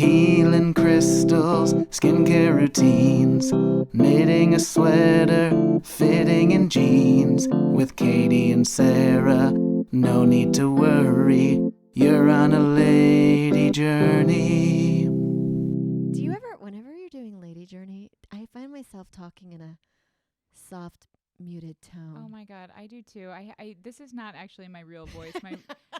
Healing crystals, skincare routines, knitting a sweater, fitting in jeans. With Katie and Sarah, no need to worry, you're on a lady journey. Do you ever, whenever you're doing Lady Journey, I find myself talking in a soft, muted tone. Oh my God, I do too. I this is not actually my real voice.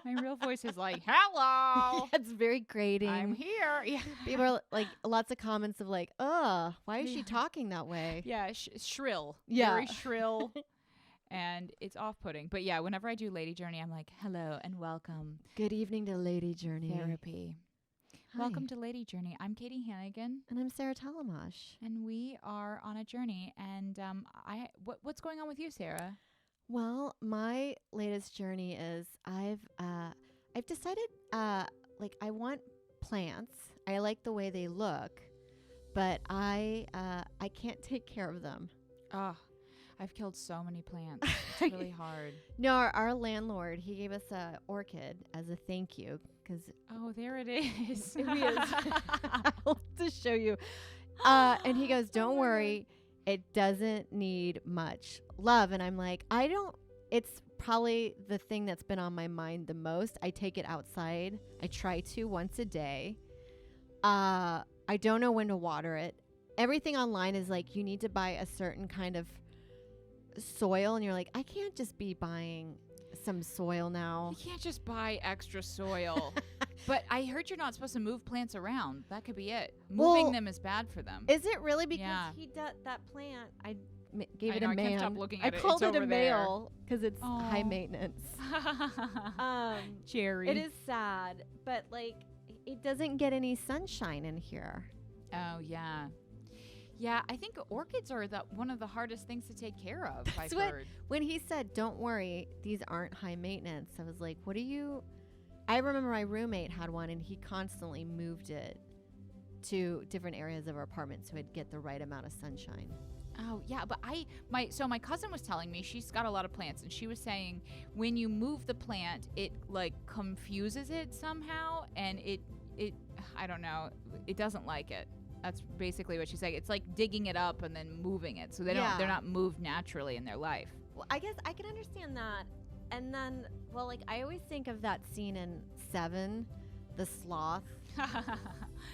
My real voice is like, hello, It's very grating. I'm here. Yeah. People are like, lots of comments of like, why is she talking that way? Yeah, shrill. Yeah. Very shrill. And it's off-putting. But yeah, whenever I do Lady Journey, I'm like, hello and welcome. Good evening to Lady Journey. Therapy. Hi. Welcome to Lady Journey. I'm Katie Hannigan. And I'm Sarah Talamash. And we are on a journey. And what's going on with you, Sarah? Well, my latest journey is I've decided I want plants. I like the way they look, but I can't take care of them. Oh, I've killed so many plants. It's really hard. No, our landlord, he gave us a orchid as a thank you because Oh, there it is. I'll have to show you. And he goes, "Don't worry, it doesn't need much love." And I'm like, it's probably the thing that's been on my mind the most. I take it outside. I try to once a day. I don't know when to water it. Everything online is like, you need to buy a certain kind of soil. And you're like, I can't just be buying some soil now. You can't just buy extra soil. But I heard you're not supposed to move plants around. That could be it. Moving them is bad for them. Is it really? Because Yeah. he does that plant. I gave it know, a I man. can't stop looking I at it. called It's it a over there. male because it's high Aw. maintenance. Cherry. It is sad, but like it doesn't get any sunshine in here. Oh, yeah. Yeah, I think orchids are one of the hardest things to take care of, I've what- heard. When he said, "Don't worry, these aren't high maintenance," I was like, "What do you?" I remember my roommate had one, and he constantly moved it to different areas of our apartment so it'd get the right amount of sunshine. Oh, yeah, but my cousin was telling me she's got a lot of plants, and she was saying when you move the plant, it like confuses it somehow, and it I don't know, it doesn't like it. That's basically what she's saying. It's like digging it up and then moving it, so they're not moved naturally in their life. Well, I guess I can understand that. And then, well, like I always think of that scene in Seven, the sloth,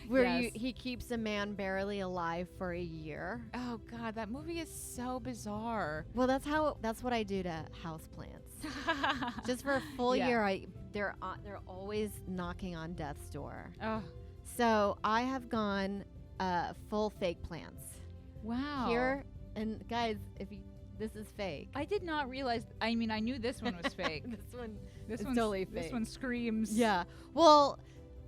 where Yes. he keeps a man barely alive for a year. Oh God, that movie is so bizarre. Well, that's what I do to houseplants. Just for a full Yeah. year, they're always knocking on death's door. Oh, So I have gone full fake plants wow. here. And guys, this is fake. I did not realize. I mean, I knew this one was fake. This one This is one's totally This fake. one screams. Yeah. Well,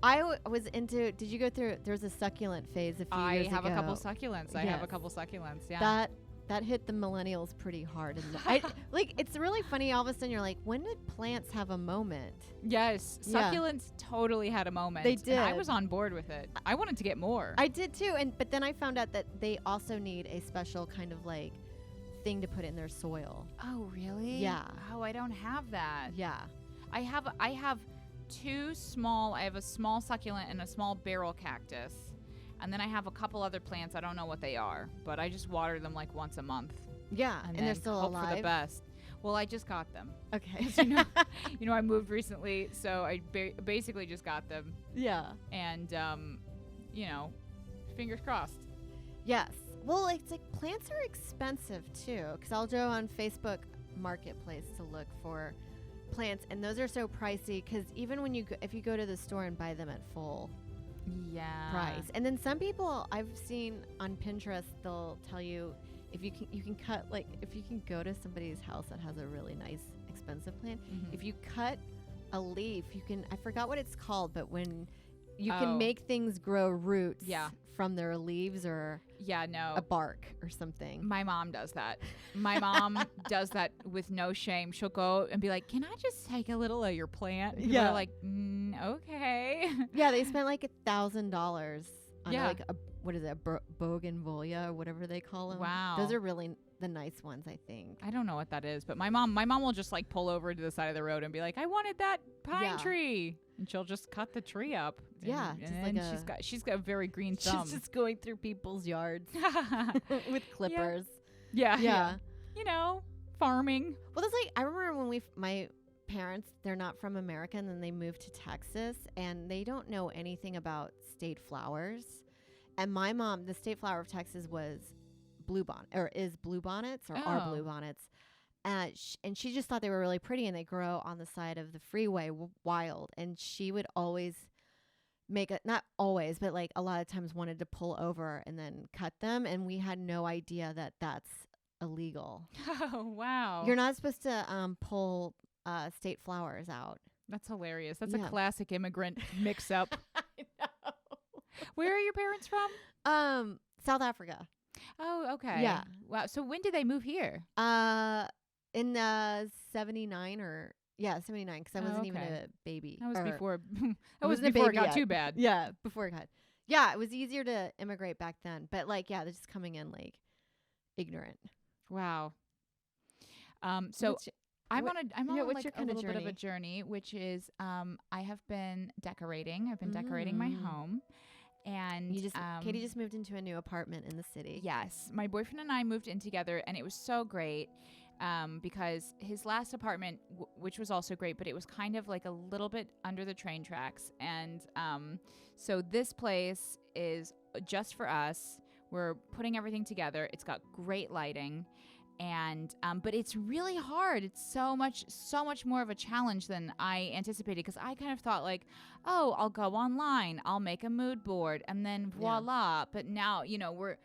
I was into. Did you go through? There's a succulent phase a few I years have ago. a couple succulents. I have a Yes. couple succulents. Yeah. That hit the millennials pretty hard. And it's really funny. All of a sudden, you're like, when did plants have a moment? Yes, Yeah. succulents totally had a moment. They And I did. was on board with it. I wanted to get more. I did too. But then I found out that they also need a special kind of like thing to put in their soil. Oh, really? Yeah. Oh, I don't have that. Yeah. I have two small. I have a small succulent and a small barrel cactus. And then I have a couple other plants. I don't know what they are, but I just water them like once a month. Yeah. And they're then still hope alive. for the best. Well, I just got them. Okay. You know, I moved recently, so I basically just got them. Yeah. And, you know, fingers crossed. Yes. Well, it's like plants are expensive too, because I'll go on Facebook Marketplace to look for plants, and those are so pricey. Because even when if you go to the store and buy them at full Yeah. price, and then some people I've seen on Pinterest, they'll tell you if you can cut, like if you can go to somebody's house that has a really nice expensive plant, Mhm. if you cut a leaf, you can, I forgot what it's called, but when you Oh. can make things grow roots Yeah. from their leaves or Yeah, no. a bark or something. My mom does that. My mom does that with no shame. She'll go and be like, "Can I just take a little of your plant?" And people Yeah. are like, "Okay." Yeah, they spent like $1,000 on Yeah. like a bougainvillea or whatever they call them. Wow. Those are really the nice ones, I think. I don't know what that is, but my mom will just like pull over to the side of the road and be like, "I wanted that pine Yeah. tree." And she'll just cut the tree up. Yeah, And just then like she's got a very green thumb. She's just going through people's yards with clippers. Yeah. You know, farming. Well, that's like, I remember when my parents, they're not from America, and then they moved to Texas, and they don't know anything about state flowers. And my mom, the state flower of Texas was is bluebonnets, or are bluebonnets. And she just thought they were really pretty, and they grow on the side of the freeway wild. And she would always not always, but like a lot of times wanted to pull over and then cut them. And we had no idea that that's illegal. Oh, wow. You're not supposed to pull state flowers out. That's hilarious. That's a classic immigrant mix up. I know. Where are your parents from? South Africa. Oh, okay. Yeah. Wow. So when did they move here? In 79 or 79, because I wasn't even a baby. That was before. I was wasn't a before it baby got yet. too bad. Yeah, before it got. Yeah, it was easier to immigrate back then, but like, they're just coming in like ignorant. Wow. So I'm on what's like your a kind of little bit of a journey? journey, which is I have been decorating. I've been decorating my home, and You just Katie just moved into a new apartment in the city. Yes, my boyfriend and I moved in together, and it was so great because his last apartment, which was also great, but it was kind of like a little bit under the train tracks, and so this place is just for us. We're putting everything together. It's got great lighting. And but it's really hard. It's so much more of a challenge than I anticipated, because I kind of thought like, oh, I'll go online, I'll make a mood board, and then voila. But now, you know, we're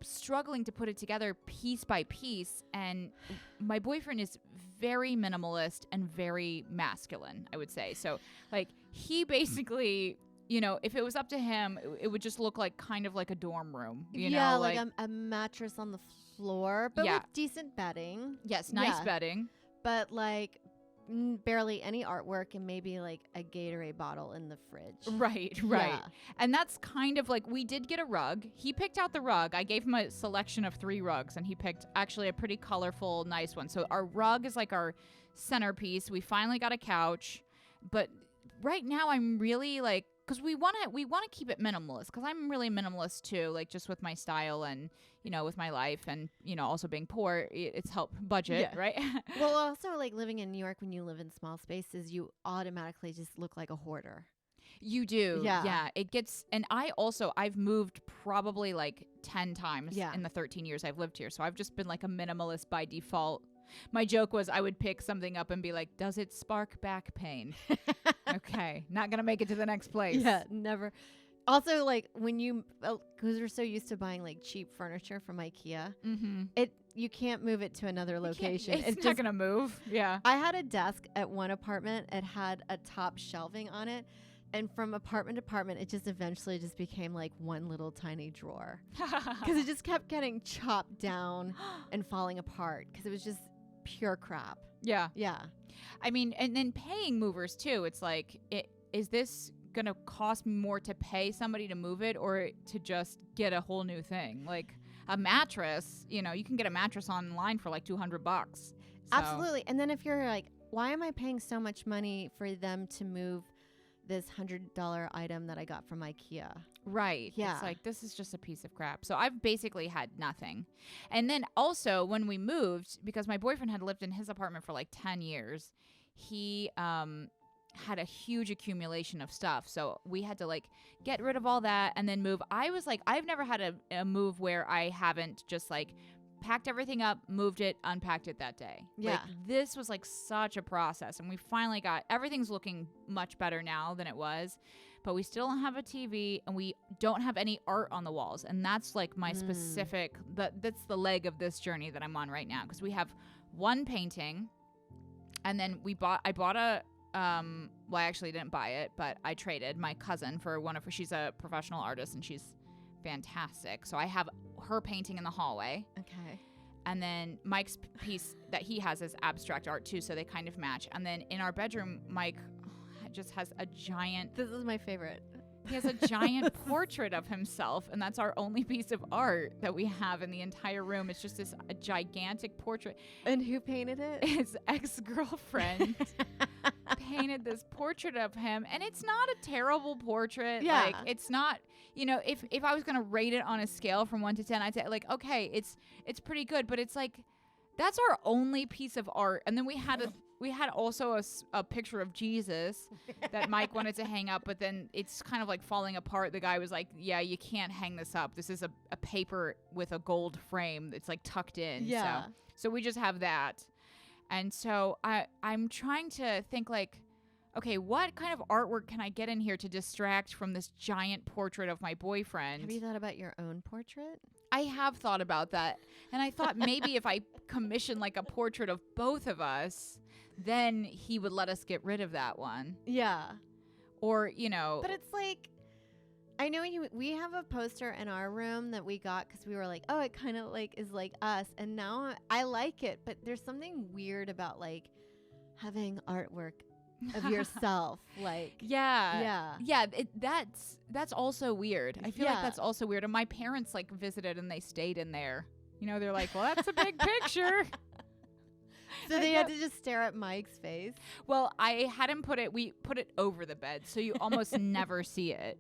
struggling to put it together piece by piece, and my boyfriend is very minimalist and very masculine, I would say. So like, he basically, you know, if it was up to him, it would just look like kind of like a dorm room, you know, like a mattress on the floor, but with decent bedding. Yes, nice bedding. But like barely any artwork, and maybe like a Gatorade bottle in the fridge. Right. Yeah. And that's kind of like, we did get a rug. He picked out the rug. I gave him a selection of 3 rugs, and he picked actually a pretty colorful, nice one. So our rug is like our centerpiece. We finally got a couch, but right now I'm really like, because we want to keep it minimalist, because I'm really minimalist too, like just with my style and, you know, with my life, and, you know, also being poor, it's helped budget, right? Well, also like living in New York, when you live in small spaces, you automatically just look like a hoarder. You do. Yeah. It gets, and I've moved probably like 10 times in the 13 years I've lived here. So I've just been like a minimalist by default. My joke was I would pick something up and be like, does it spark back pain? Okay. Not going to make it to the next place. Yeah, never. Also, like when because we're so used to buying like cheap furniture from IKEA, you can't move it to another location. It's not going to move. Yeah. I had a desk at one apartment. It had a top shelving on it. And from apartment to apartment, it just eventually just became like one little tiny drawer. Because it just kept getting chopped down and falling apart, because it was just pure crap. Yeah. Yeah. I mean, and then paying movers too. It's like, is this going to cost me more to pay somebody to move it, or to just get a whole new thing? Like a mattress, you know, you can get a mattress online for like $200. So. Absolutely. And then if you're like, why am I paying so much money for them to move this $100 item that I got from IKEA? Right. Yeah. It's like, this is just a piece of crap. So I've basically had nothing. And then also when we moved, because my boyfriend had lived in his apartment for like 10 years, he had a huge accumulation of stuff. So we had to like get rid of all that and then move. I was like, I've never had a move where I haven't just like packed everything up, moved it, unpacked it that day. Yeah. Like, this was like such a process, and we finally got, everything's looking much better now than it was, but we still don't have a TV, and we don't have any art on the walls. And that's like my specific, that's the leg of this journey that I'm on right now, because we have one painting, and then I bought a, well, I actually didn't buy it, but I traded my cousin for one of her, she's a professional artist, and she's fantastic. So I have her painting in the hallway. Okay. And then Mike's piece that he has is abstract art too, so they kind of match. And then in our bedroom, Mike just has a giant... This is my favorite. He has a giant portrait of himself, and that's our only piece of art that we have in the entire room. It's just this a gigantic portrait. And who painted it? His ex-girlfriend painted this portrait of him, and it's not a terrible portrait. Yeah. Like, it's not, you know, if I was going to rate it on a scale from 1 to 10, I'd say, like, okay, it's pretty good, but it's like, that's our only piece of art. And then we had also a picture of Jesus that Mike wanted to hang up, but then it's kind of like falling apart. The guy was like, yeah, you can't hang this up. This is a paper with a gold frame that's like tucked in. Yeah. So we just have that. And so I'm trying to think, like, okay, what kind of artwork can I get in here to distract from this giant portrait of my boyfriend? Have you thought about your own portrait? I have thought about that. And I thought maybe if I commissioned like a portrait of both of us, then he would let us get rid of that one. Yeah. Or, you know. But it's like, I know we have a poster in our room that we got because we were like, oh, it kind of like is like us. And now I like it, but there's something weird about like having artwork of yourself. Like, yeah. That's also weird. I feel like that's also weird. And my parents like visited and they stayed in there. You know, they're like, well, that's a big picture. So they had to just stare at Mike's face. Well, I had him we put it over the bed, so you almost never see it.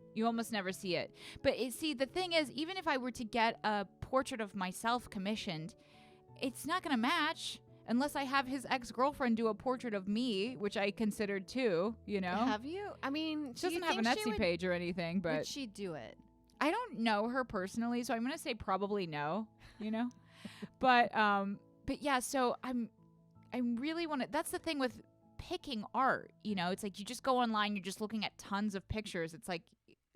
But see, the thing is, even if I were to get a portrait of myself commissioned, it's not going to match unless I have his ex-girlfriend do a portrait of me, which I considered too, you know? Have you? I mean, she doesn't have an Etsy page or anything, but... Would she do it? I don't know her personally, so I'm going to say probably no, you know? But yeah, so I really want to... That's the thing with picking art, you know? It's like you just go online, you're just looking at tons of pictures. It's like,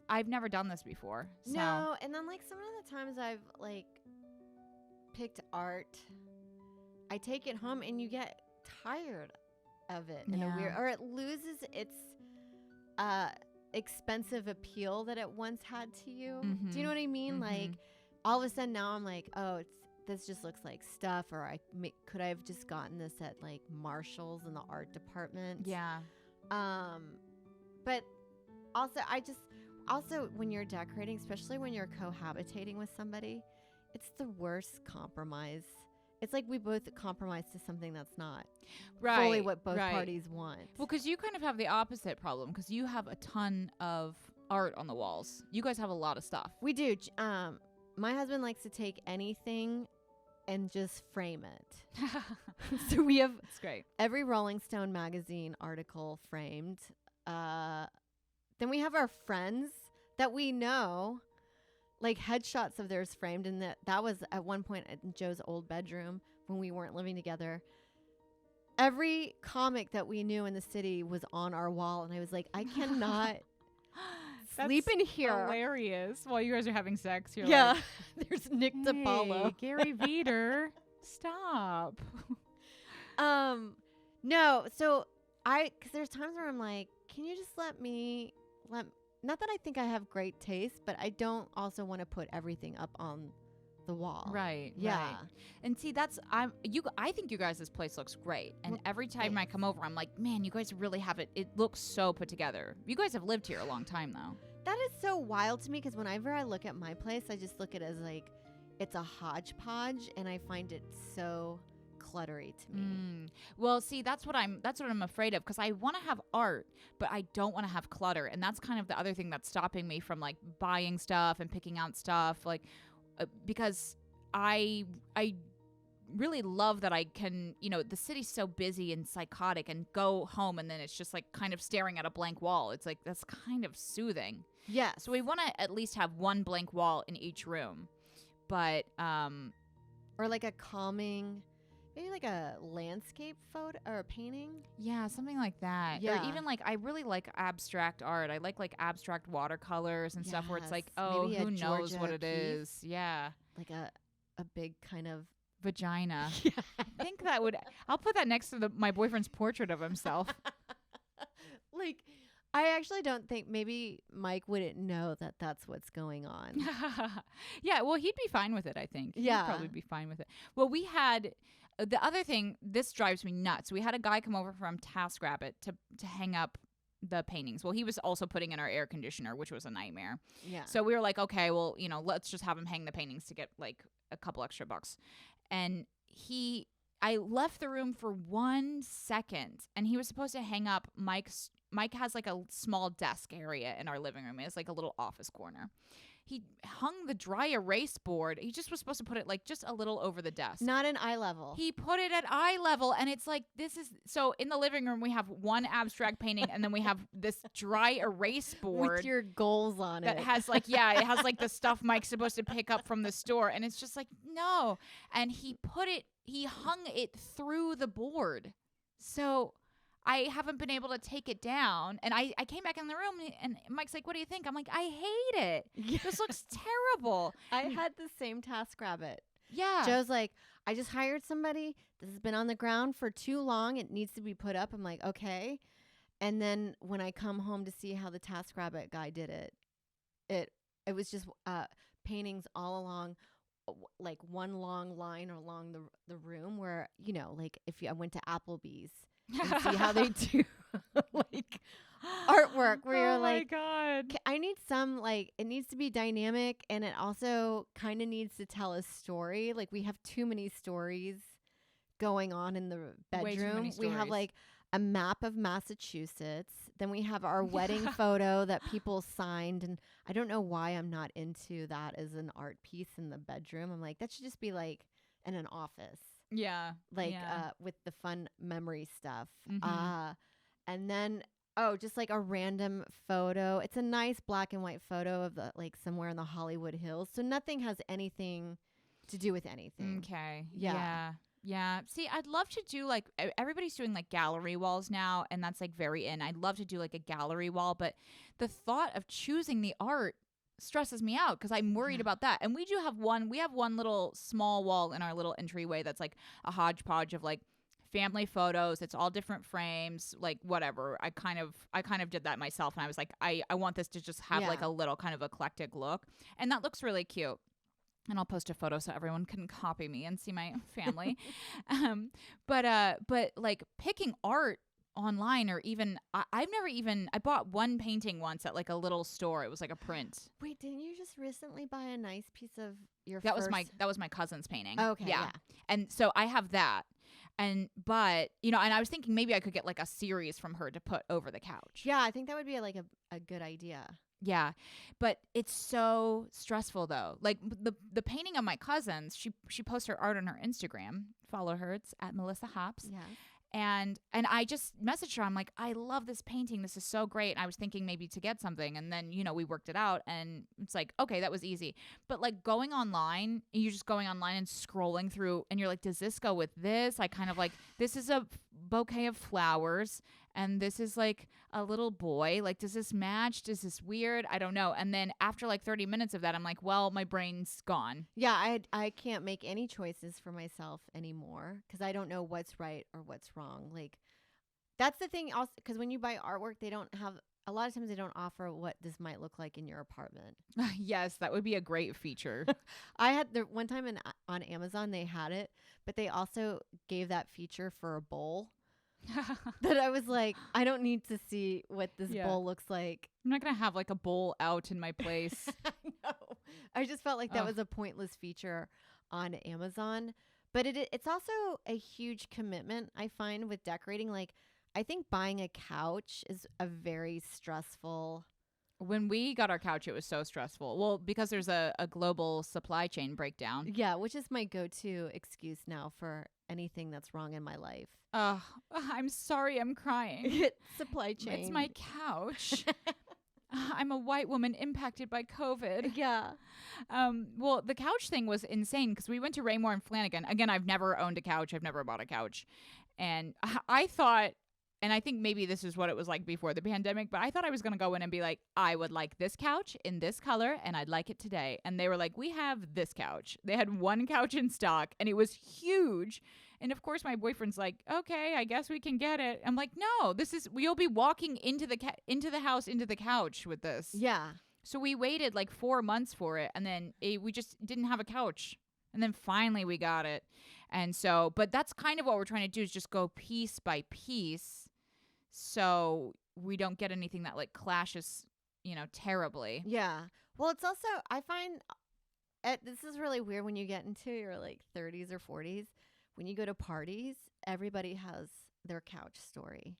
I've never done this before. So. No, and then like some of the times I've like picked art, I take it home and you get tired of it in a weird... Or it loses its expensive appeal that it once had to you. Mm-hmm. Do you know what I mean? Mm-hmm. Like, all of a sudden now I'm like, oh, this just looks like stuff, or could I have just gotten this at like Marshall's in the art department? Yeah. But also when you're decorating, especially when you're cohabitating with somebody, it's the worst compromise. It's like we both compromise to something that's not fully what both parties want. Well, because you kind of have the opposite problem, because you have a ton of art on the walls. You guys have a lot of stuff. We do. My husband likes to take anything and just frame it. So we have That's great. Every Rolling Stone magazine article framed. Then we have our friends that we know, like headshots of theirs framed. And that was at one point in Joe's old bedroom when we weren't living together. Every comic that we knew in the city was on our wall. And I was like, I cannot sleep in here. Hilarious. While you guys are having sex, you're like, like, there's Nick DiPaolo. Gary Veeder, stop. No, so because there's times where I'm like, can you just not that I think I have great taste, but I don't also want to put everything up on the wall. Right. Yeah. Right. And see, I think you guys' this place looks great. And every time I come over, I'm like, man, you guys really have it. It looks so put together. You guys have lived here a long time, though. That is so wild to me, because whenever I look at my place, I just look at it as like it's a hodgepodge, and I find it so cluttery to me. Well, see, that's what I'm afraid of, because I want to have art, but I don't want to have clutter, and that's kind of the other thing that's stopping me from like buying stuff and picking out stuff, like because I really love that I can, you know, the city's so busy and psychotic, and go home and then it's just like kind of staring at a blank wall. It's like, that's kind of soothing. Yeah. So we want to at least have one blank wall in each room, but or like a calming, maybe like a landscape photo or a painting. Yeah, something like that. Yeah. Or even like, I really like abstract art. I like abstract watercolors and stuff where it's like, oh, maybe who knows Georgia what it O'Keeffe. is. Yeah. Like a big kind of vagina. Yeah. I think I'll put that next to my boyfriend's portrait of himself. Like, I actually don't think, maybe Mike wouldn't know that that's what's going on. Yeah, well, he'd be fine with it, I think. Yeah. He'd probably be fine with it. Well, we had, the other thing, this drives me nuts. We had a guy come over from TaskRabbit to hang up the paintings. Well, he was also putting in our air conditioner, which was a nightmare. Yeah. So we were like, okay, well, let's just have him hang the paintings to get like a couple extra bucks. And I left the room for 1 second, and he was supposed to hang up Mike has like a small desk area in our living room. It's like a little office corner. He hung the dry erase board. He just was supposed to put it like just a little over the desk. Not an eye level. He put it at eye level, and it's like, so in the living room we have one abstract painting, and then we have this dry erase board with your goals on that it. has like, it has like the stuff Mike's supposed to pick up from the store, and it's just like, no. And he hung it through the board. So I haven't been able to take it down. And I came back in the room, and Mike's like, what do you think? I'm like, I hate it. Yeah. This looks terrible. I had the same TaskRabbit. Yeah. Joe's like, I just hired somebody. This has been on the ground for too long. It needs to be put up. I'm like, okay. And then when I come home to see how the TaskRabbit guy did it was just paintings all along, like one long line along the room where, like if I went to Applebee's and see how they do like artwork where you're like, oh my God. I need some, like, it needs to be dynamic, and it also kind of needs to tell a story. Like, we have too many stories going on in the Way too bedroom. many We have stories. like a map of Massachusetts. Then we have our wedding photo that people signed, and I don't know why I'm not into that as an art piece in the bedroom. I'm like, that should just be like in an office. Yeah. Like yeah. with the fun memory stuff. Mhm. And then just like a random photo. It's a nice black and white photo of the like somewhere in the Hollywood Hills. So nothing has anything to do with anything. Okay. Yeah. Yeah. See, I'd love to do like everybody's doing like gallery walls now, and that's like very in. I'd love to do like a gallery wall, but the thought of choosing the art stresses me out because I'm worried about that. And we have one little small wall in our little entryway that's like a hodgepodge of like family photos. It's all different frames, like whatever. I kind of did that myself, and I was like, I want this to just have like a little kind of eclectic look, and that looks really cute. And I'll post a photo so everyone can copy me and see my family. But like picking art online, or even I bought one painting once at like a little store. It was like a print. Wait, didn't you just recently buy a nice piece of your That was my cousin's painting. Okay, yeah. And so I have that. But and I was thinking maybe I could get like a series from her to put over the couch. Yeah, I think that would be like a good idea. Yeah, but it's so stressful though. Like the painting of my cousin's, she posts her art on her Instagram. Follow her. It's at Melissa Hops. Yeah. And I just messaged her. I'm like, I love this painting. This is so great. And I was thinking maybe to get something. And then, we worked it out. And it's like, okay, that was easy. But like going online, you're just going online and scrolling through. And you're like, does this go with this? I kind of like, this is a bouquet of flowers. And this is like a little boy. Like, does this match? Is this weird? I don't know. And then after like 30 minutes of that, I'm like, well, my brain's gone. Yeah, I can't make any choices for myself anymore because I don't know what's right or what's wrong. Like, that's the thing also, because when you buy artwork, a lot of times they don't offer what this might look like in your apartment. Yes, that would be a great feature. I had one time on Amazon, they had it, but they also gave that feature for a bowl. That I was like, I don't need to see what this bowl looks like. I'm not going to have like a bowl out in my place. I know. I just felt like that was a pointless feature on Amazon. But it's also a huge commitment, I find, with decorating. Like, I think buying a couch is a very stressful. When we got our couch, it was so stressful. Well, because there's a global supply chain breakdown. Yeah, which is my go-to excuse now for anything that's wrong in my life. I'm sorry, I'm crying. Supply chain. It's my couch. I'm a white woman impacted by COVID. Yeah. Well, the couch thing was insane because we went to Raymore and Flanagan. Again, I've never owned a couch. I've never bought a couch. And I thought, and I think maybe this is what it was like before the pandemic, but I thought I was going to go in and be like, I would like this couch in this color and I'd like it today. And they were like, we have this couch. They had one couch in stock and it was huge. And of course, my boyfriend's like, okay, I guess we can get it. I'm like, no, we'll be walking into the house, into the couch with this. Yeah. So we waited like 4 months for it. And then we just didn't have a couch. And then finally we got it. And so, but that's kind of what we're trying to do is just go piece by piece. So we don't get anything that like clashes, terribly. Yeah. Well, it's also, I find this is really weird when you get into your like 30s or 40s. When you go to parties, everybody has their couch story.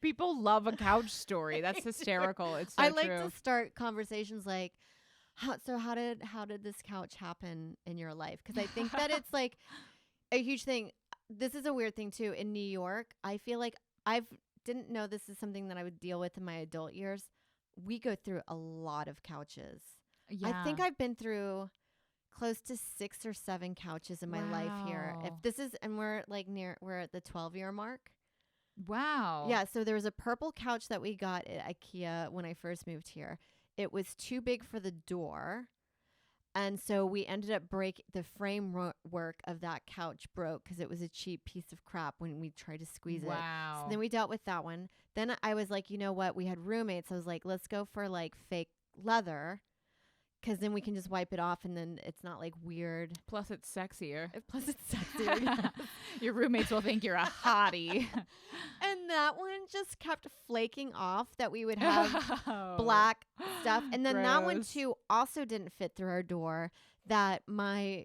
People love a couch story. That's hysterical. It's so I like true. to start conversations like, how did this couch happen in your life? Because I think that it's like a huge thing. This is a weird thing too. In New York, I feel like didn't know this is something that I would deal with in my adult years. We go through a lot of couches. Yeah. I think I've been through close to 6 or 7 couches in my life here. If Wow. this is, and we're at the 12-year mark. Wow. Yeah. So there was a purple couch that we got at IKEA when I first moved here. It was too big for the door. And so we ended up the framework of that couch broke because it was a cheap piece of crap when we tried to squeeze it. Wow. So then we dealt with that one. Then I was like, you know what? We had roommates. I was like, let's go for like fake leather because then we can just wipe it off and then it's not like weird. Plus, it's sexier. Plus, it's sexier. Your roommates will think you're a hottie. And that one just kept flaking off that we would have Oh. black stuff. And then that one Gross. too also didn't fit through our door that my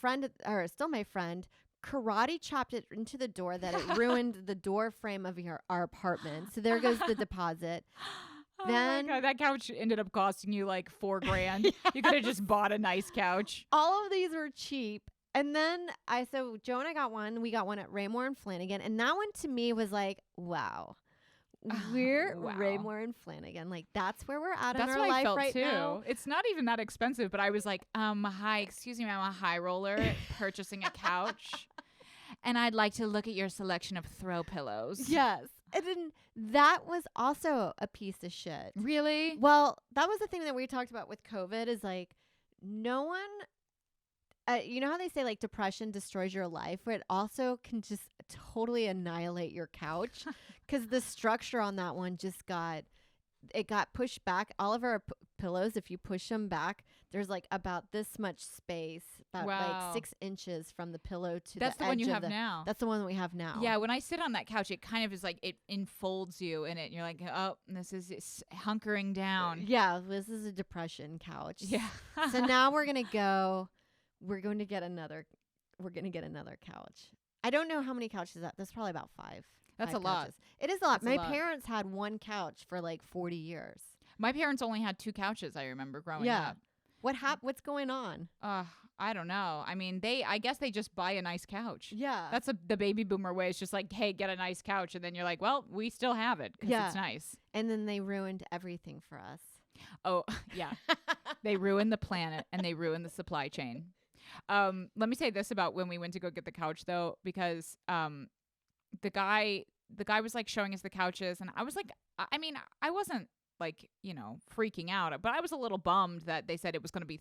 friend, or still my friend, karate chopped it into the door that it ruined the door frame of our apartment. So there goes the deposit. Oh Then- my God, that couch ended up costing you like $4,000. You could have just bought a nice couch. All of these were cheap. And then so Joe and I got one. We got one at Raymore and Flanagan. And that one to me was like, wow. We're Wow. Raymore and Flanagan. Like that's where we're at That's in our what I life felt right too. now. It's not even that expensive, but I was like, hi, excuse me, I'm a high roller purchasing a couch. And I'd like to look at your selection of throw pillows. Yes. And then that was also a piece of shit. Really? Well, that was the thing that we talked about with COVID is like no one, you know how they say like depression destroys your life, where it also can just totally annihilate your couch because the structure on that one just got pushed back. All of our pillows, if you push them back, there's like about this much space, about Wow. like 6 inches from the pillow to That's the the one edge you of have now. That's the one that we have now. Yeah, when I sit on that couch, it kind of is like it enfolds you in it. And you're like, oh, this is it's hunkering down. Yeah, this is a depression couch. Yeah. So now we're going to get another couch. I don't know how many couches There's probably about 5. That's 5 a lot. couches. It is a lot. That's a My lot. parents had one couch for like 40 years. My parents only had 2 couches, I remember growing Yeah. up. What's going on? I don't know. I mean, I guess they just buy a nice couch. Yeah. That's the baby boomer way. It's just like, hey, get a nice couch. And then you're like, well, we still have it because Yeah. it's nice. And then they ruined everything for us. Oh, yeah. They ruined the planet and they ruined the supply chain. Let me say this about when we went to go get the couch, though, because the guy was like showing us the couches. And I was like, I mean, I wasn't like, freaking out, but I was a little bummed that they said it was going to be,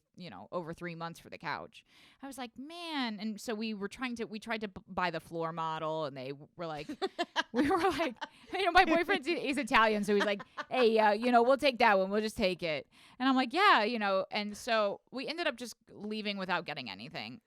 over 3 months for the couch. I was like, man. And so we tried to buy the floor model and they were like, we were like, my boyfriend is Italian. So he's like, hey, we'll take that one. We'll just take it. And I'm like, yeah, and so we ended up just leaving without getting anything.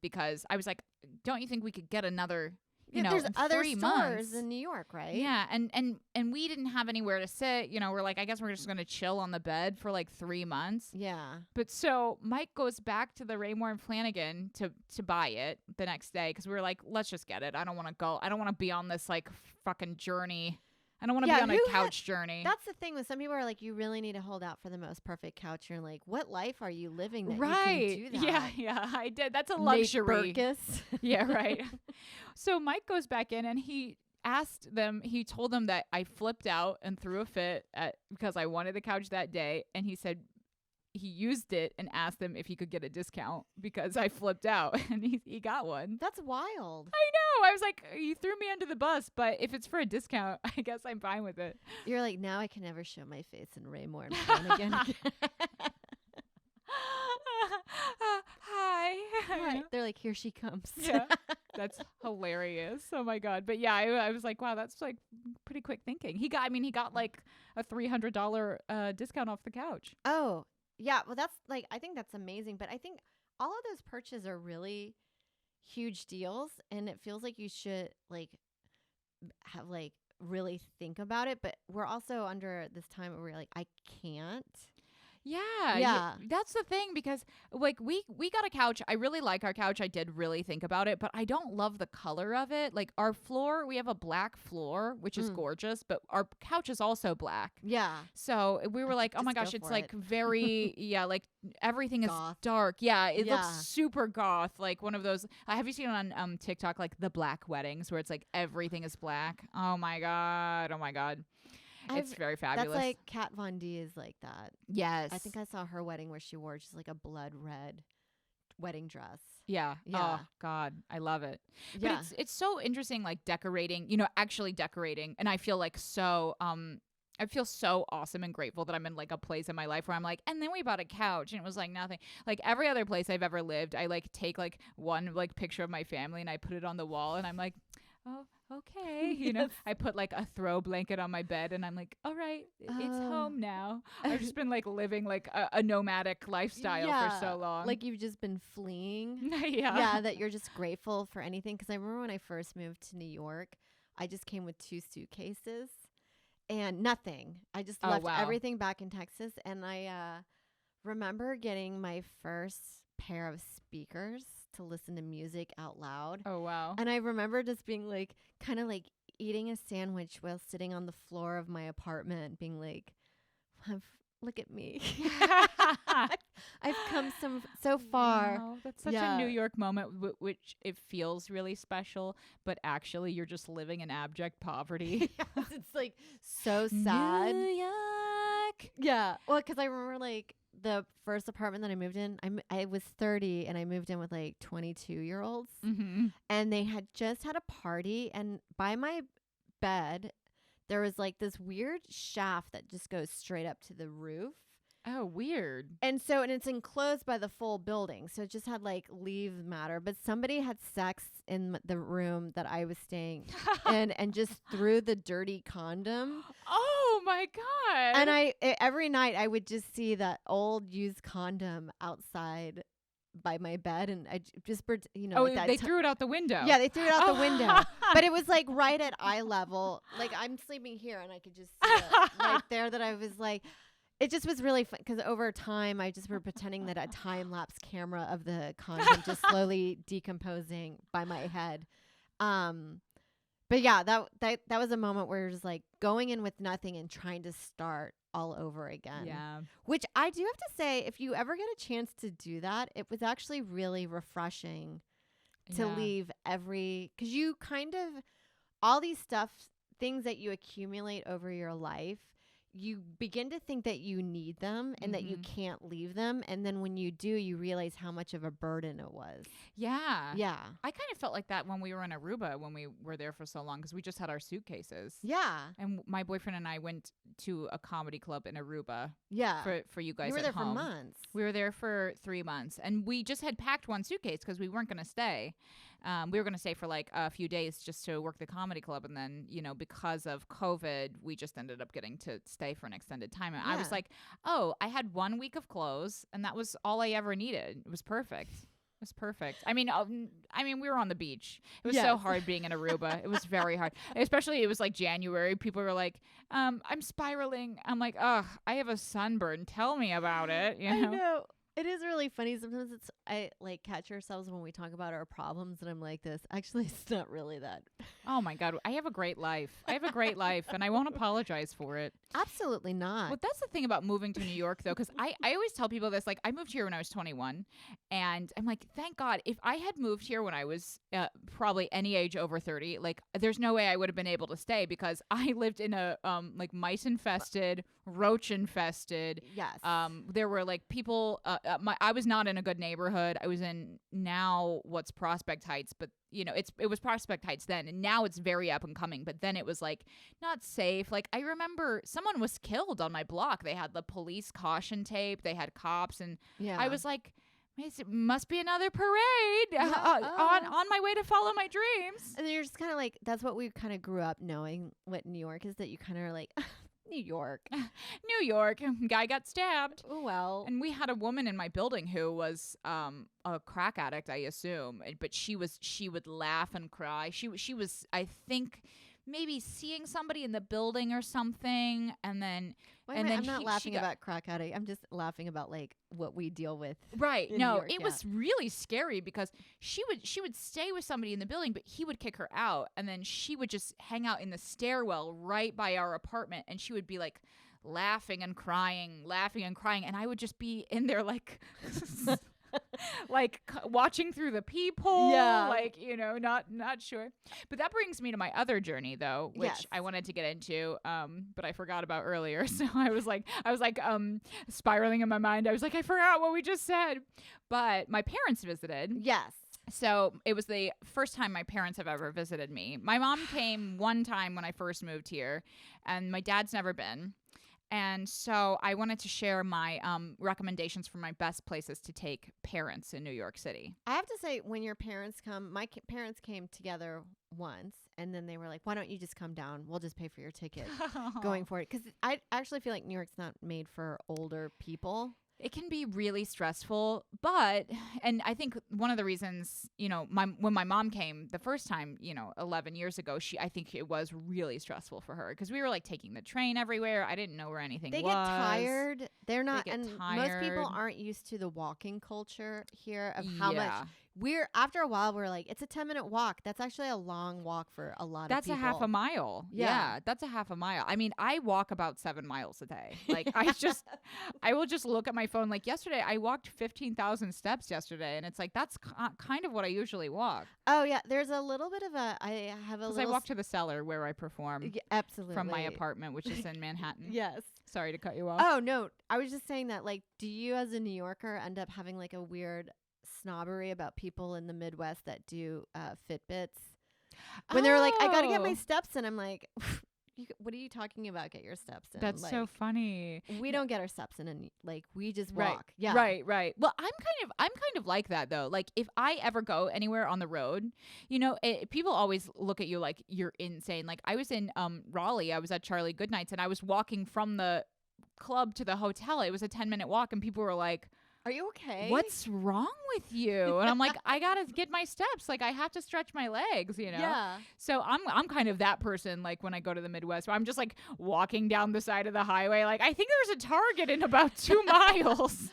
Because I was like, don't you think we could get another, there's in other 3 stores months? in New York, right? Yeah, and we didn't have anywhere to sit. We're like, I guess we're just gonna chill on the bed for like 3 months. Yeah. But so Mike goes back to the Raymore and Flanagan to buy it the next day because we were like, let's just get it. I don't want to go. I don't want to be on this like fucking journey. I don't want to be on a couch journey. That's the thing with some people are like, you really need to hold out for the most perfect couch. You're like, what life are you living that right. you can do that? Yeah, I did. That's a Nate luxury. Berkus. Yeah, right. So Mike goes back in and he told them that I flipped out and threw a fit because I wanted the couch that day. And he said he used it and asked them if he could get a discount because I flipped out and he got one. That's wild. I know. I was like, you threw me under the bus, but if it's for a discount, I guess I'm fine with it. You're like, now I can never show my face in Raymore and Flanagan again. Hi. They're like, here she comes. Yeah. That's hilarious. Oh my God. But yeah, I was like, wow, that's like pretty quick thinking. He got like a $300 discount off the couch. Oh, yeah. Well, that's like, I think that's amazing. But I think all of those purchases are really huge deals. And it feels like you should like have like really think about it. But we're also under this time where we're like, I can't. Yeah. That's the thing, because like we got a couch. I really like our couch. I did really think about it, but I don't love the color of it. Like our floor, we have a black floor, which is gorgeous, but our couch is also black. Yeah. So we were like, oh my gosh, it's like very, like everything is Goth. dark. Yeah, it looks Yeah. super goth. Like one of those, have you seen on TikTok, like the black weddings where it's like everything is black? Oh my God. It's very fabulous. That's like Kat Von D is like that. Yes. I think I saw her wedding where she wore just like a blood red wedding dress. Yeah. Yeah. Oh God, I love it. Yeah. But it's so interesting, like decorating, actually decorating. And I feel like I feel so awesome and grateful that I'm in like a place in my life where I'm like, and then we bought a couch and it was like nothing. Like every other place I've ever lived, I like take like one like picture of my family and I put it on the wall and I'm like, oh, okay. I put like a throw blanket on my bed and I'm like, all right, it's home now. I've just been like living like a nomadic lifestyle for so long. Like you've just been fleeing. Yeah. That you're just grateful for anything. Because I remember when I first moved to New York, I just came with 2 suitcases and nothing. I just left everything back in Texas. And I remember getting my first pair of speakers to listen to music out loud. Oh, wow. And I remember just being like, kind of like eating a sandwich while sitting on the floor of my apartment, being like, look at me. I've come so far. Wow, that's such a New York moment, which it feels really special, but actually you're just living in abject poverty. Yes, it's like so sad. New York. Yeah. Well, because I remember like the first apartment that I moved in, I was 30 and I moved in with like 22-year-olds. Mm-hmm. And they had just had a party, and by my bed there was like this weird shaft that just goes straight up to the roof. Oh, weird. And it's enclosed by the full building. So it just had like leaf matter. But somebody had sex in the room that I was staying in and just threw the dirty condom. Oh my God. And every night I would just see that old used condom outside by my bed. And I just, like they threw it out the window. Yeah, they threw it out the window. But it was like right at eye level. Like I'm sleeping here and I could just see it right there, that I was like, it just was really fun because over time I just were pretending that a time-lapse camera of the condom just slowly decomposing by my head. But yeah, that was a moment where you're just like going in with nothing and trying to start all over again. Yeah. Which I do have to say, if you ever get a chance to do that, it was actually really refreshing to leave because you kind of, all these things that you accumulate over your life, you begin to think that you need them and that you can't leave them. And then when you do, you realize how much of a burden it was. Yeah. Yeah. I kind of felt like that when we were in Aruba, when we were there for so long, because we just had our suitcases. Yeah. And my boyfriend and I went to a comedy club in Aruba. Yeah. For you guys You were at there home. for months. We were there for 3 months. And we just had packed one suitcase because we weren't going to stay. We were going to stay for like a few days just to work the comedy club. And then, because of COVID, we just ended up getting to stay for an extended time. And I was like, oh, I had 1 week of clothes and that was all I ever needed. It was perfect. It was perfect. I mean, we were on the beach. It was so hard being in Aruba. It was very hard. Especially it was like January. People were like, I'm spiraling. I'm like, ugh, I have a sunburn. Tell me about it. I know. It is really funny. Sometimes I like catch ourselves when we talk about our problems and I'm like this. Actually, it's not really that. Oh my God. I have a great life. And I won't apologize for it. Absolutely not. Well, that's the thing about moving to New York though, because I always tell people this, like I moved here when I was 21 and I'm like, thank God if I had moved here when I was probably any age over 30, like there's no way I would have been able to stay because I lived in a like mice infested, roach infested. Yes. There were like people, I was not in a good neighborhood. I was in now what's Prospect Heights, but it was Prospect Heights then, and now it's very up and coming. But then it was like not safe. Like I remember someone was killed on my block. They had the police caution tape. They had cops, and I was like, it must be another parade on my way to follow my dreams. And you're just kind of like, that's what we kind of grew up knowing. What New York is, that you kind of are like. New York. New York. Guy got stabbed. Oh, well. And we had a woman in my building who was a crack addict, I assume. But she would laugh and cry. She was, I think, maybe seeing somebody in the building or something, and then Wait a minute, I'm not laughing about crack addict. I'm just laughing about like what we deal with. Right. in No, New York, it was really scary because she would stay with somebody in the building, but he would kick her out, and then she would just hang out in the stairwell right by our apartment, and she would be like laughing and crying, and I would just be in there like like watching through the peephole, like, you know, not sure. But that brings me to my other journey though, which I wanted to get into, but I forgot about earlier. So I was like spiraling in my mind. I was like, I forgot what we just said. But my parents visited. Yes. So it was the first time my parents have ever visited me. My mom came one time when I first moved here, and my dad's never been. And so I wanted to share my recommendations for my best places to take parents in New York City. I have to say, when your parents come, my parents came together once, and then they were like, why don't you just come down? We'll just pay for your ticket going for it. Because I actually feel like New York's not made for older people. It can be really stressful, and I think one of the reasons, you know, when my mom came the first time, you know, 11 years ago, I think it was really stressful for her because we were like taking the train everywhere. I didn't know where anything was. They get tired. They're not, and tired. Most people aren't used to the walking culture here of how much. After a while, we're like, it's a 10-minute walk. That's actually a long walk for a lot of people. That's a half a mile. Yeah, that's a half a mile. I mean, I walk about 7 miles a day. Like I will just look at my phone. Like yesterday, I walked 15,000 steps yesterday. And it's like, that's kind of what I usually walk. Oh yeah. There's a little bit of I walk to the cellar where I perform. Yeah, absolutely. From my apartment, which is in Manhattan. Yes. Sorry to cut you off. Oh no. I was just saying that, like, do you as a New Yorker end up having like a weird snobbery about people in the Midwest that do Fitbits? When they're like, I gotta get my steps in, I'm like, what are you talking about? Get your steps in. That's like, so funny. We don't get our steps in, and like we just walk. Yeah. Right. Well, I'm kind of like that though. Like if I ever go anywhere on the road, you know, people always look at you like you're insane. Like I was in Raleigh. I was at Charlie Goodnight's, and I was walking from the club to the hotel. It was a 10-minute walk, and people were like, are you okay? What's wrong with you? And I'm like, I gotta get my steps. Like I have to stretch my legs, you know? Yeah. So I'm kind of that person, like when I go to the Midwest, where I'm just like walking down the side of the highway. Like I think there's a Target in about 2 miles.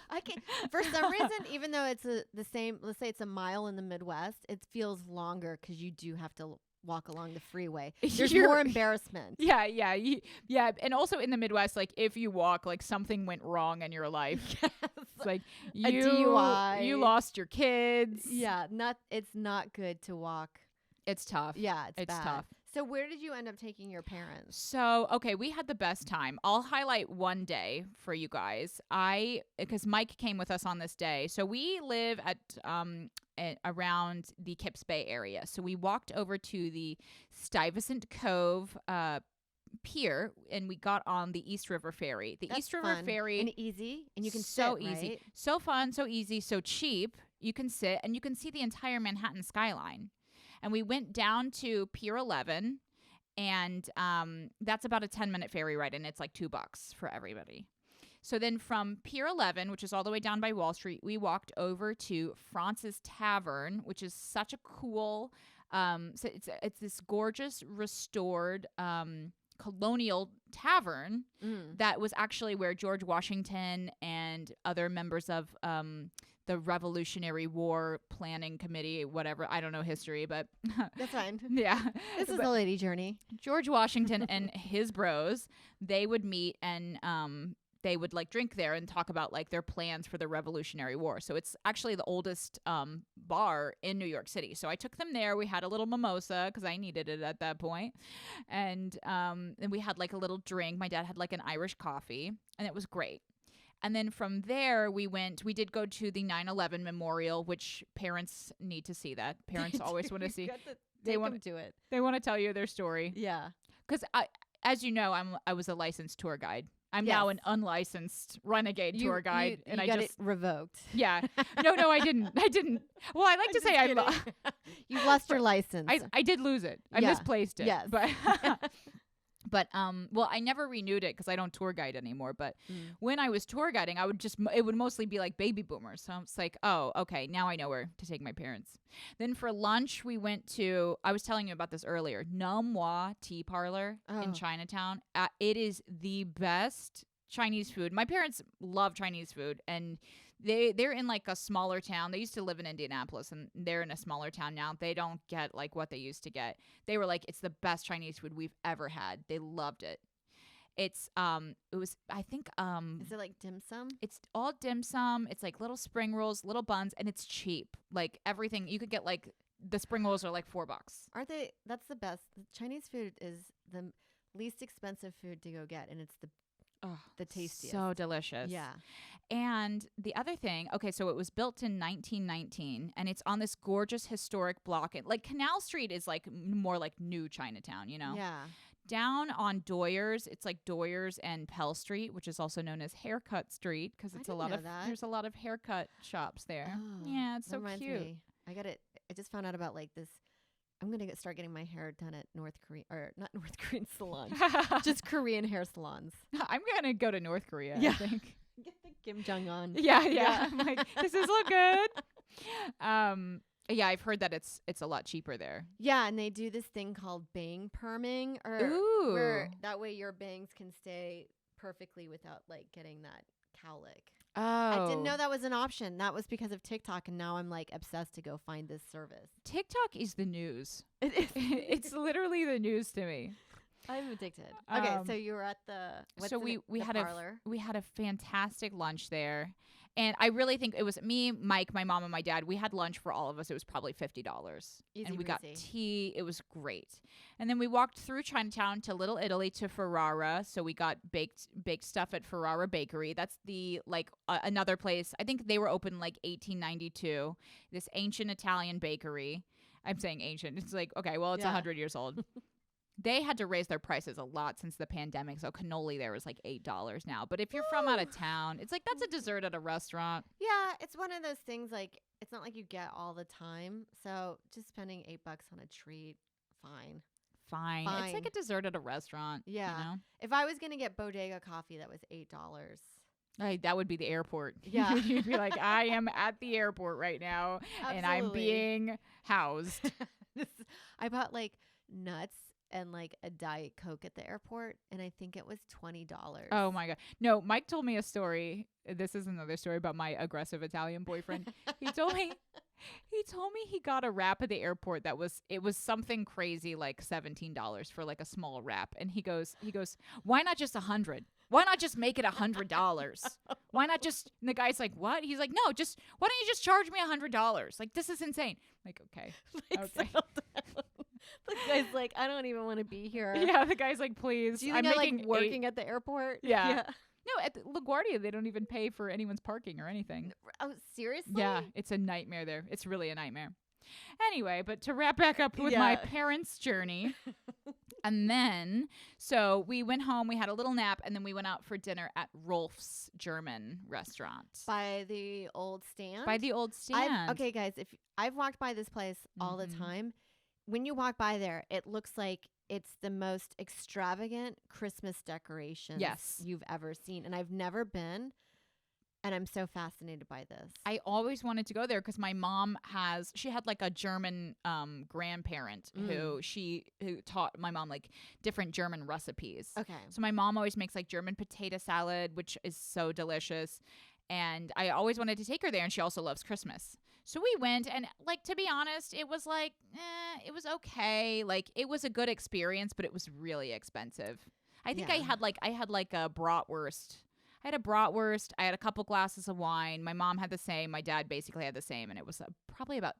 For some reason, even though it's the same, let's say it's a mile in the Midwest, it feels longer because you do have to walk along the freeway. There's more embarrassment. Yeah. And also in the Midwest, like if you walk, like something went wrong in your life. Yes. It's like a DUI. You lost your kids. Yeah. It's not good to walk. It's tough. Yeah, it's bad. Tough. So where did you end up taking your parents? So, okay, we had the best time. I'll highlight one day for you guys. Because Mike came with us on this day. So we live at around the Kips Bay area. So we walked over to the Stuyvesant Cove pier, and we got on the East River Ferry. The East River Ferry, and easy, and you can so sit, easy, right? so fun, so easy, so cheap. You can sit and you can see the entire Manhattan skyline. And we went down to Pier 11, and that's about a 10-minute ferry ride, and it's like $2 for everybody. So then from Pier 11, which is all the way down by Wall Street, we walked over to France's Tavern, which is such a cool, so it's this gorgeous restored colonial tavern that was actually where George Washington and other members of the Revolutionary War Planning Committee, whatever, I don't know history, but that's fine. Yeah. This is the lady journey. George Washington and his bros, they would meet, and they would like drink there and talk about like their plans for the Revolutionary War. So it's actually the oldest bar in New York City. So I took them there. We had a little mimosa because I needed it at that point. And we had like a little drink. My dad had like an Irish coffee, and it was great. And then from there, we did go to the 9/11 memorial, which parents need to see that. Parents always want to see. They want to do it. They want to tell you their story. Yeah. Because as you know, I was a licensed tour guide. I'm now an unlicensed renegade tour guide, and I got it revoked. Yeah. No, I didn't. Well, I like to say you lost your license. I did lose it. I misplaced it. Yes. But well, I never renewed it because I don't tour guide anymore. But when I was tour guiding, I would it would mostly be like baby boomers. So it's like, oh, okay, now I know where to take my parents. Then for lunch, we went to, I was telling you about this earlier, Nam Wa Tea Parlor in Chinatown. It is the best Chinese food. My parents love Chinese food, and they're in like a smaller town. They used to live in Indianapolis, and they're in a smaller town now. They don't get like what they used to get. They were like, it's the best Chinese food we've ever had. They loved it. It's it was, I think Is it like dim sum? it's all dim sum. It's like little spring rolls, little buns, and it's cheap. Like everything you could get, like the spring rolls are like $4. Aren't they? That's the best. Chinese food is the least expensive food to go get, and it's the tastiest. So delicious. Yeah. And the other thing, okay, so it was built in 1919, and it's on this gorgeous historic block. And like Canal Street is like more like new Chinatown, you know? Yeah. Down on Doyers, it's like Doyers and Pell Street, which is also known as Haircut Street, because it's there's a lot of haircut shops there. Oh, Yeah, it's that so reminds cute. me. I just found out about like this. I'm gonna start getting my hair done at North Korean, or not North Korean salons, just Korean hair salons. I'm gonna go to North Korea, Yeah. I think. Get the Kim Jong Un. Yeah. I'm like, does this look good? Yeah, I've heard that it's a lot cheaper there. Yeah, and they do this thing called bang perming, Ooh. where that way your bangs can stay perfectly without like getting that cowlick. Oh. I didn't know that was an option. That was because of TikTok, and now I'm like obsessed to go find this service. TikTok is the news. It is. It's literally the news to me. I'm addicted. Okay, Um, so you were at the we the had parlor. we had a fantastic lunch there, and I really think it was me, Mike, my mom, and my dad. We had lunch for all of us. It was probably $50, Easy and we got breezy. tea. It was great, and then we walked through Chinatown to Little Italy to Ferrara. So we got baked stuff at Ferrara Bakery. That's the like another place. I think they were open like 1892. This ancient Italian bakery. I'm saying ancient. It's like, okay, well, it's 100 years old. They had to raise their prices a lot since the pandemic, so cannoli there was like $8 now. But if you're from out of town, it's like that's a dessert at a restaurant. Yeah, it's one of those things like it's not like you get all the time. So just spending $8 on a treat, fine. Fine. It's like a dessert at a restaurant. Yeah. You know? If I was gonna get bodega coffee, that was $8. That would be the airport. Yeah. You'd be like, I am at the airport right now, and I'm Absolutely. being housed. I bought like nuts and like a Diet Coke at the airport, and I think it was $20. Oh my God. No, Mike told me a story. This is another story about my aggressive Italian boyfriend. He told me he got a wrap at the airport that was something crazy like $17 for like a small wrap. And he goes, why not just 100? Why not just make it $100? Why not just, and the guy's like, what? He's like, no, just, why don't you just charge me $100? Like, this is insane. I'm like, okay. Like, Okay. settle down. The guy's like, I don't even want to be here. Yeah, the guy's like, please. Do you think I'm I making like working at the airport? Yeah. No, at the LaGuardia, they don't even pay for anyone's parking or anything. Oh, seriously? Yeah, it's a nightmare there. It's really a nightmare. Anyway, but to wrap back up with my parents' journey. And then, so we went home, we had a little nap, and then we went out for dinner at Rolf's German restaurant. By the old stand? By the old stand. Okay, guys, if I've walked by this place all the time. When you walk by there, it looks like it's the most extravagant Christmas decorations you've ever seen. And I've never been. And I'm so fascinated by this. I always wanted to go there because my mom she had like a German grandparent who taught my mom like different German recipes. Okay. So my mom always makes like German potato salad, which is so delicious. And I always wanted to take her there, and she also loves Christmas. So we went, and like, to be honest, it was like, it was okay. Like, it was a good experience, but it was really expensive. I think I had like a bratwurst. I had a bratwurst. I had a couple glasses of wine. My mom had the same. My dad basically had the same, and it was probably about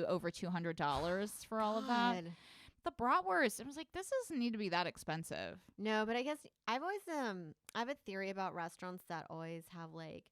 over $200 for all of that. The bratwurst, I was like, this doesn't need to be that expensive. No, but I guess I've always I have a theory about restaurants that always have like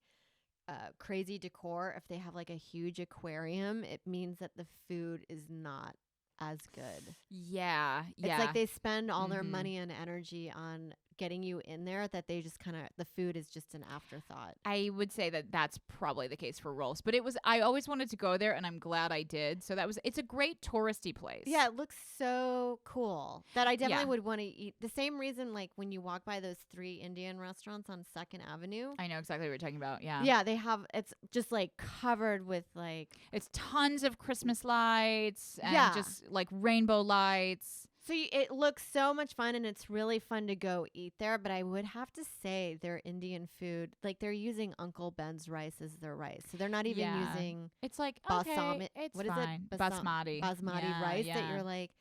crazy decor. If they have like a huge aquarium, it means that the food is not as good. Yeah. It's like they spend all their money and energy on getting you in there that they just kind of, the food is just an afterthought. I would say that that's probably the case for Rolf's, but I always wanted to go there, and I'm glad I did. So it's a great touristy place. Yeah, it looks so cool that I definitely Yeah. would want to eat. The same reason, like when you walk by those 3 Indian restaurants on 2nd Avenue. I know exactly what you're talking about. Yeah. Yeah, they have, it's just like covered with like. It's tons of Christmas lights and Yeah. just like rainbow lights. So it looks so much fun, and it's really fun to go eat there. But I would have to say their Indian food, like they're using Uncle Ben's rice as their rice. So they're not even Yeah. using It's like, okay, balsamic. it's What is fine. it? Basmati. Basmati Yeah, rice that yeah. you're like,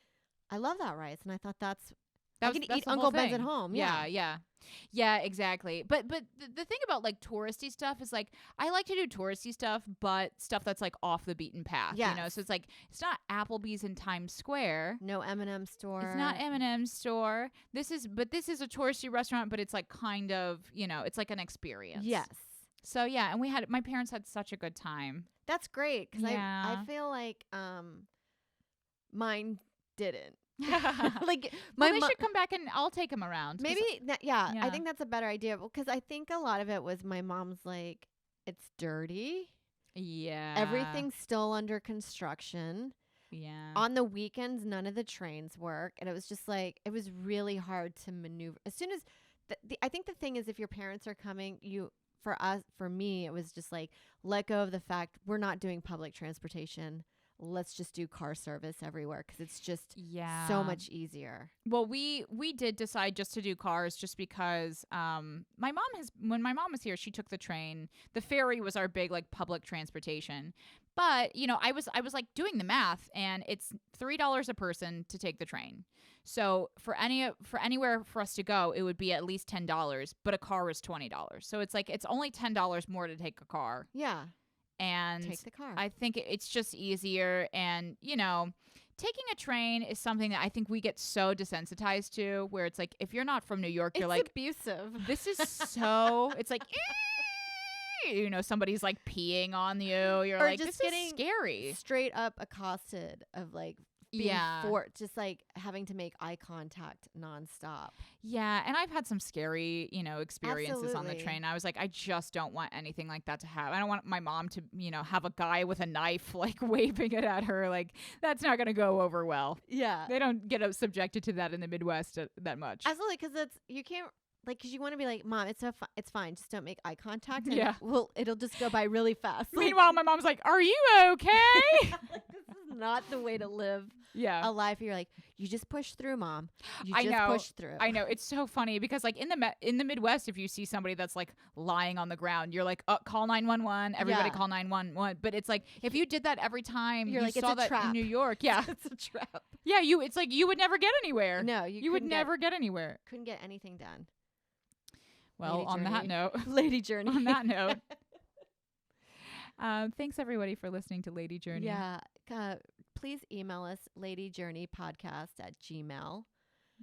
I love that rice. And I thought I That's can eat the whole Uncle Ben's at thing. home. Yeah, exactly. But the thing about like touristy stuff is like I like to do touristy stuff, but stuff that's like off the beaten path. You know, Yes. so it's like it's not Applebee's in Times Square. No M&M store. It's not M&M store. This is a touristy restaurant, but it's like kind of, you know, it's like an experience. Yes. So yeah, and my parents had such a good time. That's great because Yeah. I feel like mine didn't. Like Well, my they mo- should come back and I'll take them around. 'Cause- maybe yeah, I Yeah. think that's a better idea because I think a lot of it was my mom's like it's dirty. Yeah. Everything's still under construction. Yeah. On the weekends, none of the trains work, and it was just like it was really hard to maneuver. As soon as I think the thing is, if your parents are coming, for me, it was just like let go of the fact we're not doing public transportation. Let's just do car service everywhere because it's just yeah. so much easier. Well, we did decide just to do cars just because when my mom was here, she took the train. The ferry was our big like public transportation. But, you know, I was like doing the math, and it's $3 a person to take the train. So for anywhere for us to go, it would be at least $10, but a car is $20. So it's like it's only $10 more to take a car. Yeah, And take the car. I think it's just easier. And, you know, taking a train is something that I think we get so desensitized to, where it's like if you're not from New York, you're it's like, abusive. this is so, it's like, you know, somebody's like peeing on you. You're Or like, just this getting is scary. Straight up accosted of like being Yeah. just like having to make eye contact nonstop. Yeah. And I've had some scary, you know, experiences on the Absolutely. train. I was like, I just don't want anything like that to happen. I don't want my mom to, you know, have a guy with a knife like waving it at her. Like, that's not going to go over well. Yeah, They don't get subjected to that in the Midwest that much. absolutely. Because you can't like because you want to be like, Mom, it's fine. Just don't make eye contact. And Yeah. it'll just go by really fast. Like, Meanwhile, my mom's like, are you okay? this is not the way to live Yeah. a life. You're like, you just push through, Mom. You I just know. push through. I know, it's so funny because like in the Midwest, if you see somebody that's like lying on the ground, you're like, call 911. Everybody Yeah. call 911. But it's like if you did that every time, You're you like, it's saw a that trap. in New York. Yeah, It's a trap. yeah. It's like you would never get anywhere. No, you would never get anywhere. couldn't get anything done. Well, Lady on that Journey. note, Lady Journey. on that note, thanks everybody for listening to Lady Journey. Yeah. Please email us ladyjourneypodcast@gmail.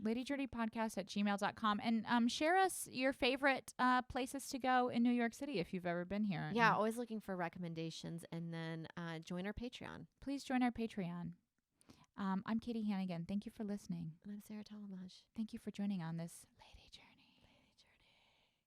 LadyJourneyPodcast@gmail.com, and share us your favorite places to go in New York City if you've ever been here. Yeah, And always looking for recommendations, and then join our Patreon. please join our Patreon. I'm Katie Hannigan. Thank you for listening. And I'm Sarah Talamaj. Thank you for joining on this Lady Journey.